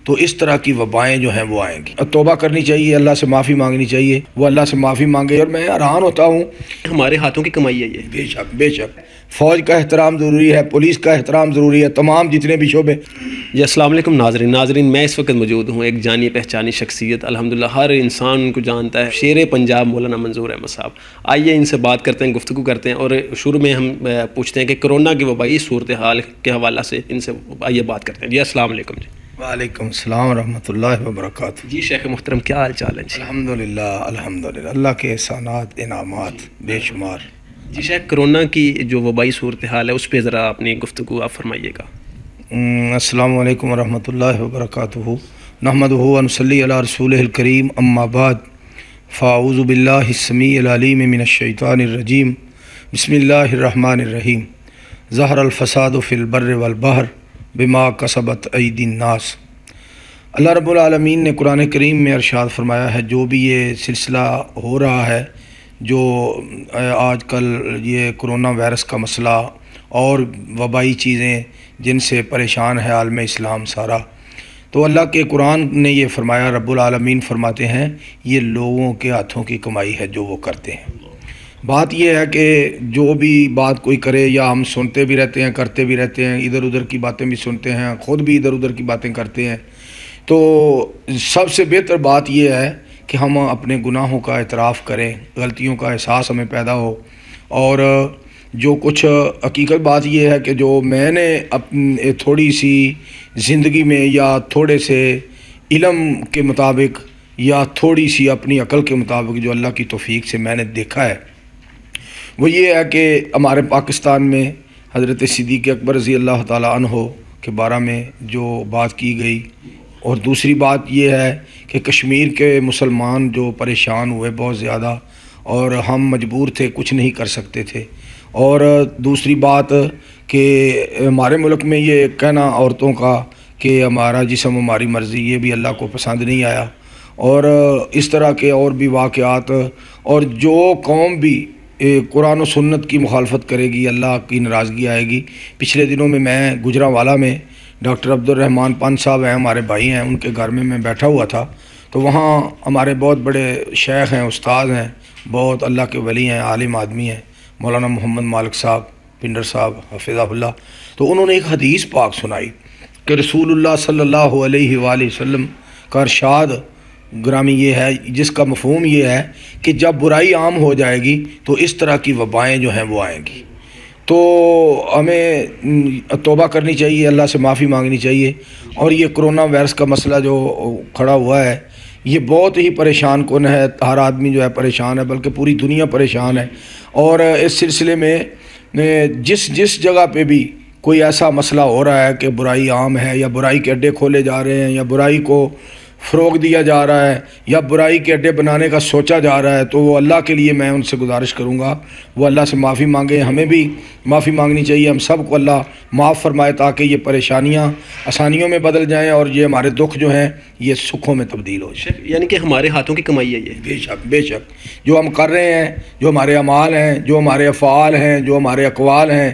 تو اس طرح کی وبائیں جو ہیں وہ آئیں گی. توبہ کرنی چاہیے, اللہ سے معافی مانگنی چاہیے, وہ اللہ سے معافی مانگے. اور میں حیران ہوتا ہوں, ہمارے ہاتھوں کی کمائی ہے یہ. بے شک بے شک فوج کا احترام ضروری ہے, پولیس کا احترام ضروری ہے, تمام جتنے بھی شعبے. جی السلام علیکم ناظرین, میں اس وقت موجود ہوں ایک جانی پہچانی شخصیت, الحمدللہ ہر انسان ان کو جانتا ہے, شیر پنجاب مولانا منظور احمد صاحب. آئیے ان سے بات کرتے ہیں, گفتگو کرتے ہیں, اور شروع میں ہم پوچھتے ہیں کہ کرونا کی وبائی صورتحال کے حوالہ سے ان سے آئیے بات کرتے ہیں. جی السلام علیکم. جی وعلیکم السلام ورحمۃ اللہ وبرکاتہ. جی شیخ محترم, کیا حال چال ہے؟ جی الحمدللہ الحمدللہ, اللہ کے احسانات انعامات بے شمار. جی شیخ, کرونا کی جو وبائی صورتحال ہے اس پہ ذرا اپنی گفتگو آپ فرمائیے گا. السلام علیکم ورحمۃ اللہ وبرکاتہ. نحمدہ و نصلی علی رسولہ الکریم, اما بعد, فاعوذ باللہ السمیع العلیم من الشیطان الرجیم, بسم اللہ الرحمن الرحیم. ظہر الفساد فی البر والبحر بما کسبت ایدی الناس. اللہ رب العالمین نے قرآن کریم میں ارشاد فرمایا ہے, جو بھی یہ سلسلہ ہو رہا ہے, جو آج کل یہ کرونا وائرس کا مسئلہ اور وبائی چیزیں جن سے پریشان ہے عالم اسلام سارا, تو اللہ کے قرآن نے یہ فرمایا, رب العالمین فرماتے ہیں یہ لوگوں کے ہاتھوں کی کمائی ہے جو وہ کرتے ہیں. بات یہ ہے کہ جو بھی بات کوئی کرے, یا ہم سنتے بھی رہتے ہیں, کرتے بھی رہتے ہیں, ادھر ادھر کی باتیں بھی سنتے ہیں, خود بھی ادھر ادھر کی باتیں کرتے ہیں, تو سب سے بہتر بات یہ ہے کہ ہم اپنے گناہوں کا اعتراف کریں, غلطیوں کا احساس ہمیں پیدا ہو. اور جو کچھ حقیقت بات یہ ہے کہ جو میں نے اپنی تھوڑی سی زندگی میں, یا تھوڑے سے علم کے مطابق, یا تھوڑی سی اپنی عقل کے مطابق جو اللہ کی توفیق سے میں نے دیکھا ہے, وہ یہ ہے کہ ہمارے پاکستان میں حضرت صدیق اکبر رضی اللہ تعالیٰ عنہ کے بارے میں جو بات کی گئی, اور دوسری بات یہ ہے کہ کشمیر کے مسلمان جو پریشان ہوئے بہت زیادہ, اور ہم مجبور تھے, کچھ نہیں کر سکتے تھے. اور دوسری بات کہ ہمارے ملک میں یہ کہنا عورتوں کا کہ ہمارا جسم ہماری مرضی, یہ بھی اللہ کو پسند نہیں آیا. اور اس طرح کے اور بھی واقعات, اور جو قوم بھی قرآن و سنت کی مخالفت کرے گی اللہ کی ناراضگی آئے گی. پچھلے دنوں میں گجرانوالہ میں ڈاکٹر عبد الرحمن پن صاحب ہیں, ہمارے بھائی ہیں, ان کے گھر میں بیٹھا ہوا تھا, تو وہاں ہمارے بہت بڑے شیخ ہیں, استاد ہیں, بہت اللہ کے ولی ہیں, عالم آدمی ہیں, مولانا محمد مالک صاحب پنڈر صاحب حفظہ اللہ. تو انہوں نے ایک حدیث پاک سنائی کہ رسول اللہ صلی اللہ علیہ وآلہ وسلم کا ارشاد گرامی یہ ہے, جس کا مفہوم یہ ہے کہ جب برائی عام ہو جائے گی تو اس طرح کی وبائیں جو ہیں وہ آئیں گی. تو ہمیں توبہ کرنی چاہیے, اللہ سے معافی مانگنی چاہیے. اور یہ کرونا وائرس کا مسئلہ جو کھڑا ہوا ہے, یہ بہت ہی پریشان کن ہے, ہر آدمی جو ہے پریشان ہے, بلکہ پوری دنیا پریشان ہے. اور اس سلسلے میں جس جگہ پہ بھی کوئی ایسا مسئلہ ہو رہا ہے کہ برائی عام ہے, یا برائی کے اڈے کھولے جا رہے ہیں, یا برائی کو فروغ دیا جا رہا ہے, یا برائی کے اڈے بنانے کا سوچا جا رہا ہے, تو وہ اللہ کے لیے میں ان سے گزارش کروں گا وہ اللہ سے معافی مانگیں. ہمیں بھی معافی مانگنی چاہیے, ہم سب کو اللہ معاف فرمائے تاکہ یہ پریشانیاں آسانیوں میں بدل جائیں, اور یہ ہمارے دکھ جو ہیں یہ سکھوں میں تبدیل ہو جائیں. یعنی کہ ہمارے ہاتھوں کی کمائی ہے یہ. بے شک بے شک, جو ہم کر رہے ہیں, جو ہمارے اعمال ہیں, جو ہمارے افعال ہیں, جو ہمارے اقوال ہیں,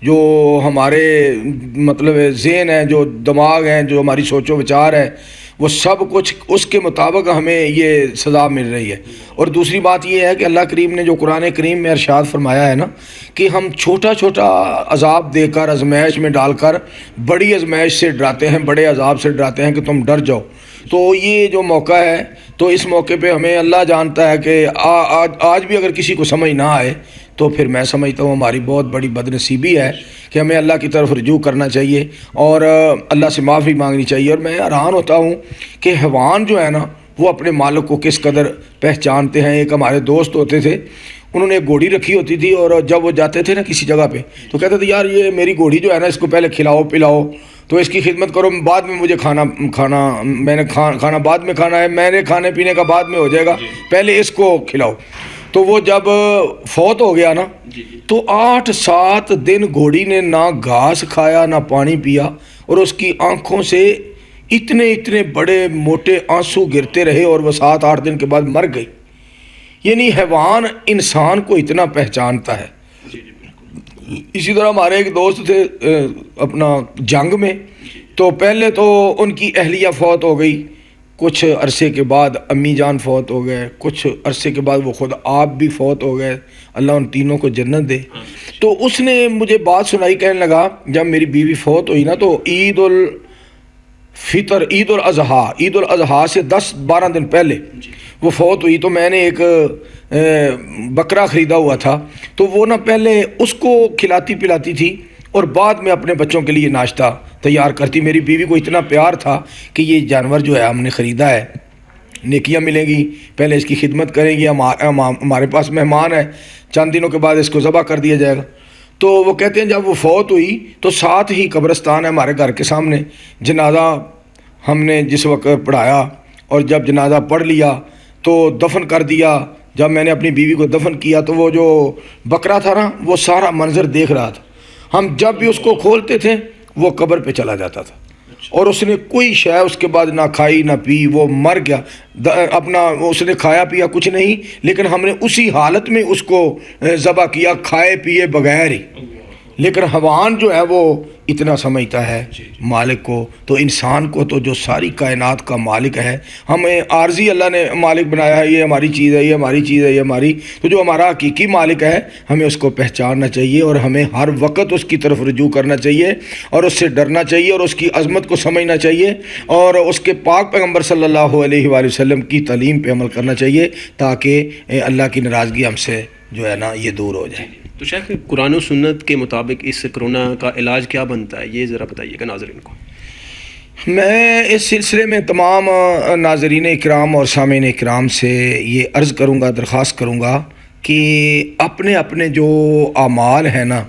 جو ہمارے مطلب ذہن ہے, جو دماغ ہیں, جو ہماری سوچ و وچار ہے, وہ سب کچھ اس کے مطابق ہمیں یہ سزا مل رہی ہے. اور دوسری بات یہ ہے کہ اللہ کریم نے جو قرآن کریم میں ارشاد فرمایا ہے نا, کہ ہم چھوٹا چھوٹا عذاب دے کر, آزمائش میں ڈال کر بڑی آزمائش سے ڈراتے ہیں, بڑے عذاب سے ڈراتے ہیں کہ تم ڈر جاؤ. تو یہ جو موقع ہے, تو اس موقع پہ ہمیں اللہ جانتا ہے کہ آج بھی اگر کسی کو سمجھ نہ آئے تو پھر میں سمجھتا ہوں ہماری بہت بڑی بدنصیبی ہے کہ ہمیں اللہ کی طرف رجوع کرنا چاہیے اور اللہ سے معافی مانگنی چاہیے. اور میں حیران ہوتا ہوں کہ حیوان جو ہے نا وہ اپنے مالک کو کس قدر پہچانتے ہیں. ایک ہمارے دوست ہوتے تھے, انہوں نے ایک گھوڑی رکھی ہوتی تھی, اور جب وہ جاتے تھے نا کسی جگہ پہ تو کہتے تھے یار یہ میری گھوڑی جو ہے نا اس کو پہلے کھلاؤ پلاؤ, تو اس کی خدمت کرو, بعد میں مجھے کھانا میں نے کھانا بعد میں کھانا ہے, میں نے کھانے پینے کا بعد میں ہو جائے گا, پہلے اس کو کھلاؤ. تو وہ جب فوت ہو گیا نا تو 8-7 دن گھوڑی نے نہ گھاس کھایا نہ پانی پیا, اور اس کی آنکھوں سے اتنے بڑے موٹے آنسو گرتے رہے, اور وہ 7-8 دن کے بعد مر گئی. یعنی حیوان انسان کو اتنا پہچانتا ہے. اسی طرح ہمارے ایک دوست تھے اپنا جنگ میں, تو پہلے تو ان کی اہلیہ فوت ہو گئی، کچھ عرصے کے بعد امی جان فوت ہو گئے، کچھ عرصے کے بعد وہ خود آپ بھی فوت ہو گئے، اللہ ان تینوں کو جنت دے۔ تو اس نے مجھے بات سنائی، کہنے لگا جب میری بیوی فوت ہوئی نا تو عید الفطر، عید الاضحیٰ سے 10-12 دن پہلے وہ فوت ہوئی، تو میں نے ایک بکرا خریدا ہوا تھا، تو وہ نا پہلے اس کو کھلاتی پلاتی تھی اور بعد میں اپنے بچوں کے لیے ناشتہ تیار کرتی۔ میری بیوی کو اتنا پیار تھا کہ یہ جانور جو ہے ہم نے خریدا ہے، نیکیاں ملیں گی، پہلے اس کی خدمت کریں گی، ہمارے پاس مہمان ہے، چند دنوں کے بعد اس کو ذبح کر دیا جائے گا۔ تو وہ کہتے ہیں جب وہ فوت ہوئی تو ساتھ ہی قبرستان ہے ہمارے گھر کے سامنے، جنازہ ہم نے جس وقت پڑھایا اور جب جنازہ پڑھ لیا تو دفن کر دیا۔ جب میں نے اپنی بیوی کو دفن کیا تو وہ جو بکرا تھا نا وہ سارا منظر دیکھ رہا تھا، ہم جب بھی اس کو کھولتے تھے وہ قبر پہ چلا جاتا تھا، اور اس نے کوئی شے اس کے بعد نہ کھائی نہ پی، وہ مر گیا اپنا، اس نے کھایا پیا کچھ نہیں، لیکن ہم نے اسی حالت میں اس کو ذبح کیا، کھائے پیے بغیر ہی۔ لیکن حیوان جو ہے وہ اتنا سمجھتا ہے مالک کو، تو انسان کو تو جو ساری کائنات کا مالک ہے، ہمیں عارضی اللہ نے مالک بنایا ہے، یہ ہماری چیز ہے، یہ ہماری چیز ہے، یہ ہماری، تو جو ہمارا حقیقی مالک ہے ہمیں اس کو پہچاننا چاہیے، اور ہمیں ہر وقت اس کی طرف رجوع کرنا چاہیے اور اس سے ڈرنا چاہیے اور اس کی عظمت کو سمجھنا چاہیے اور اس کے پاک پیغمبر صلی اللہ علیہ وآلہ وسلم کی تعلیم پہ عمل کرنا چاہیے، تاکہ اللہ کی ناراضگی ہم سے جو ہے نا یہ دور ہو جائے۔ تو شیخ قرآن و سنت کے مطابق اس کرونا کا علاج کیا بنتا ہے، یہ ذرا بتائیے گا ناظرین کو۔ میں اس سلسلے میں تمام ناظرین اکرام اور سامعین اکرام سے یہ عرض کروں گا، درخواست کروں گا کہ اپنے اپنے جو اعمال ہیں نا،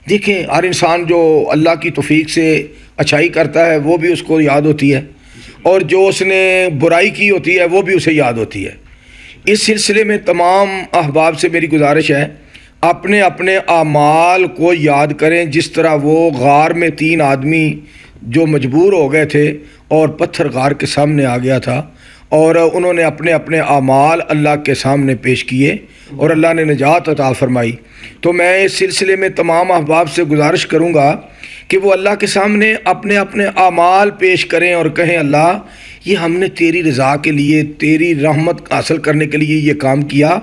دیکھیں ہر انسان جو اللہ کی توفیق سے اچھائی کرتا ہے وہ بھی اس کو یاد ہوتی ہے، اور جو اس نے برائی کی ہوتی ہے وہ بھی اسے یاد ہوتی ہے۔ اس سلسلے میں تمام احباب سے میری گزارش ہے، اپنے اپنے اعمال کو یاد کریں، جس طرح وہ غار میں 3 آدمی جو مجبور ہو گئے تھے اور پتھر غار کے سامنے آ گیا تھا، اور انہوں نے اپنے اپنے اعمال اللہ کے سامنے پیش کیے اور اللہ نے نجات عطا فرمائی۔ تو میں اس سلسلے میں تمام احباب سے گزارش کروں گا کہ وہ اللہ کے سامنے اپنے اپنے اعمال پیش کریں اور کہیں اللہ یہ ہم نے تیری رضا کے لیے، تیری رحمت حاصل کرنے کے لیے یہ کام کیا،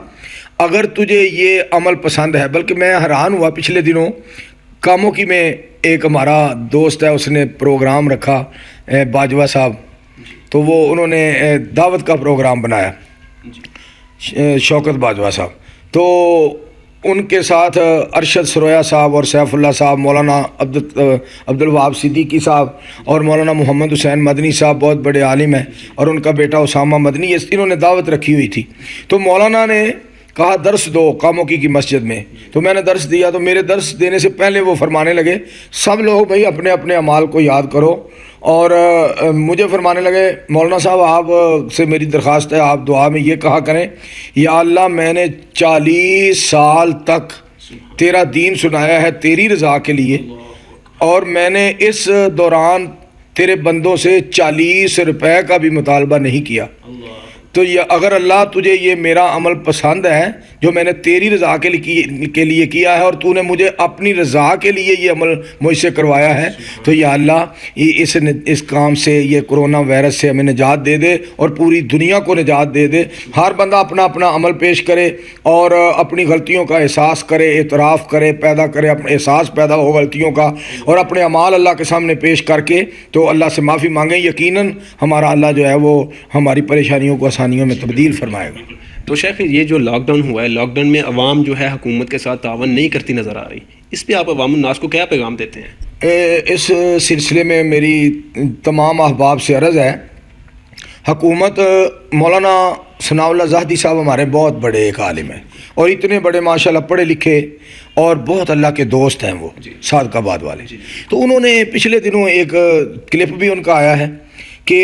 اگر تجھے یہ عمل پسند ہے۔ بلکہ میں حیران ہوا پچھلے دنوں کاموں کی میں، ایک ہمارا دوست ہے اس نے پروگرام رکھا، باجوہ صاحب، تو وہ انہوں نے دعوت کا پروگرام بنایا، شوکت باجوہ صاحب، تو ان کے ساتھ ارشد سرویا صاحب اور سیف اللہ صاحب، مولانا عبد الوہاب صدیقی صاحب اور مولانا محمد حسین مدنی صاحب بہت بڑے عالم ہیں، اور ان کا بیٹا اسامہ مدنی، انہوں نے دعوت رکھی ہوئی تھی۔ تو مولانا نے کہا درس دو قاموکی کی مسجد میں، تو میں نے درس دیا، تو میرے درس دینے سے پہلے وہ فرمانے لگے سب لوگ بھائی اپنے اپنے اعمال کو یاد کرو، اور مجھے فرمانے لگے مولانا صاحب آپ سے میری درخواست ہے آپ دعا میں یہ کہا کریں، یا اللہ میں نے 40 سال تک تیرا دین سنایا ہے تیری رضا کے لیے، اور میں نے اس دوران تیرے بندوں سے 40 روپے کا بھی مطالبہ نہیں کیا، تو یہ اگر اللہ تجھے یہ میرا عمل پسند ہے جو میں نے تیری رضا کے لیے کیا ہے، اور تو نے مجھے اپنی رضا کے لیے یہ عمل مجھ سے کروایا ہے، تو یا اللہ اس کام سے، یہ کرونا وائرس سے ہمیں نجات دے دے اور پوری دنیا کو نجات دے دے۔ ہر بندہ اپنا اپنا عمل پیش کرے اور اپنی غلطیوں کا احساس کرے، اعتراف کرے، پیدا کرے، اپنا احساس پیدا ہو غلطیوں کا، اور اپنے اعمال اللہ کے سامنے پیش کر کے تو اللہ سے معافی مانگیں، یقیناً ہمارا اللہ جو ہے وہ ہماری پریشانیوں کو آسانیوں میں تبدیل فرمائے گا۔ تو شیخ یہ جو لاک ڈاؤن ہوا ہے، لاک ڈاؤن میں عوام جو ہے حکومت کے ساتھ تعاون نہیں کرتی نظر آ رہی، اس پہ آپ عوام الناس کو کیا پیغام دیتے ہیں؟ اس سلسلے میں میری تمام احباب سے عرض ہے، حکومت، مولانا ثناء اللہ زاہدی صاحب ہمارے بہت بڑے ایک عالم ہیں، اور اتنے بڑے ماشاءاللہ پڑھے لکھے اور بہت اللہ کے دوست ہیں، وہ صادق آباد والے، تو انہوں نے پچھلے دنوں ایک کلپ بھی ان کا آیا ہے کہ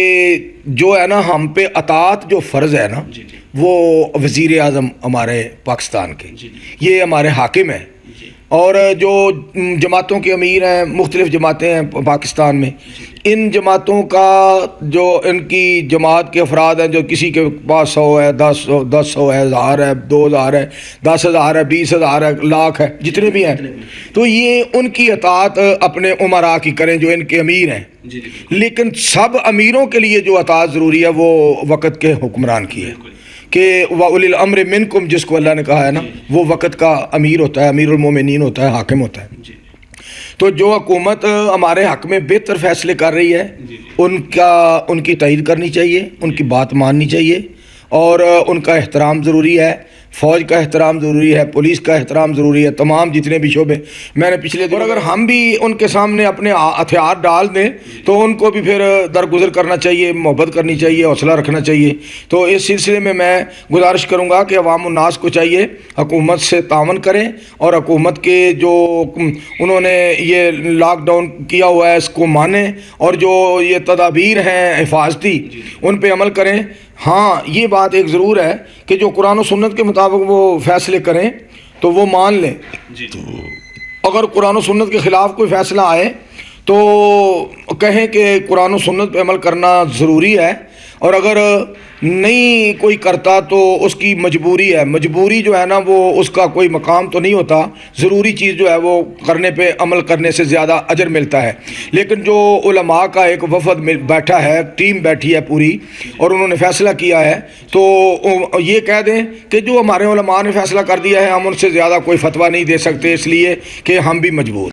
جو ہے نا ہم پہ اطاعت جو فرض ہے نا، وہ وزیر اعظم ہمارے پاکستان کے، یہ ہمارے حاکم ہیں، اور جو جماعتوں کے امیر ہیں، مختلف جماعتیں ہیں پاکستان میں، ان جماعتوں کا جو ان کی جماعت کے افراد ہیں، جو کسی کے پاس 100 ہے، 10 ہے، 1000 ہے، 2000 ہے، 10,000 ہے، 20,000 ہے، لاکھ ہے، جتنے بھی ہیں، تو یہ ان کی اطاعت اپنے امراء کی کریں جو ان کے امیر ہیں. لیکن سب امیروں کے لیے جو اطاعت ضروری ہے وہ وقت کے حکمران کی ہے، کہ وَأُولِي الْأَمْرِ مِنْكُمْ جس کو اللہ نے کہا ہے نا، وہ وقت کا امیر ہوتا ہے، امیر المومنین ہوتا ہے، حاکم ہوتا ہے. تو جو حکومت ہمارے حق میں بہتر فیصلے کر رہی ہے ان کی تائید کرنی چاہیے، ان کی بات ماننی چاہیے، اور ان کا احترام ضروری ہے. فوج کا احترام ضروری ہے، پولیس کا احترام ضروری ہے، تمام جتنے بھی شعبے. میں نے پچھلے دن اگر ہم بھی ان کے سامنے اپنے ہتھیار ڈال دیں تو ان کو بھی پھر درگزر کرنا چاہیے، محبت کرنی چاہیے، حوصلہ رکھنا چاہیے. تو اس سلسلے میں گزارش کروں گا کہ عوام الناس کو چاہیے حکومت سے تعاون کریں، اور حکومت کے جو انہوں نے یہ لاک ڈاؤن کیا ہوا ہے اس کو مانیں، اور جو یہ تدابیر ہیں حفاظتی ان پہ عمل کریں. ہاں یہ بات ایک ضرور ہے کہ جو قرآن و سنت کے مطابق وہ فیصلے کریں تو وہ مان لیں. اگر قرآن و سنت کے خلاف کوئی فیصلہ آئے تو کہیں کہ قرآن و سنت پہ عمل کرنا ضروری ہے، اور اگر نہیں کوئی کرتا تو اس کی مجبوری ہے. مجبوری جو ہے نا وہ اس کا کوئی مقام تو نہیں ہوتا، ضروری چیز جو ہے وہ کرنے پہ عمل کرنے سے زیادہ اجر ملتا ہے. لیکن جو علماء کا ایک وفد بیٹھا ہے، ٹیم بیٹھی ہے پوری، اور انہوں نے فیصلہ کیا ہے، تو یہ کہہ دیں کہ جو ہمارے علماء نے فیصلہ کر دیا ہے ہم ان سے زیادہ کوئی فتویٰ نہیں دے سکتے، اس لیے کہ ہم بھی مجبور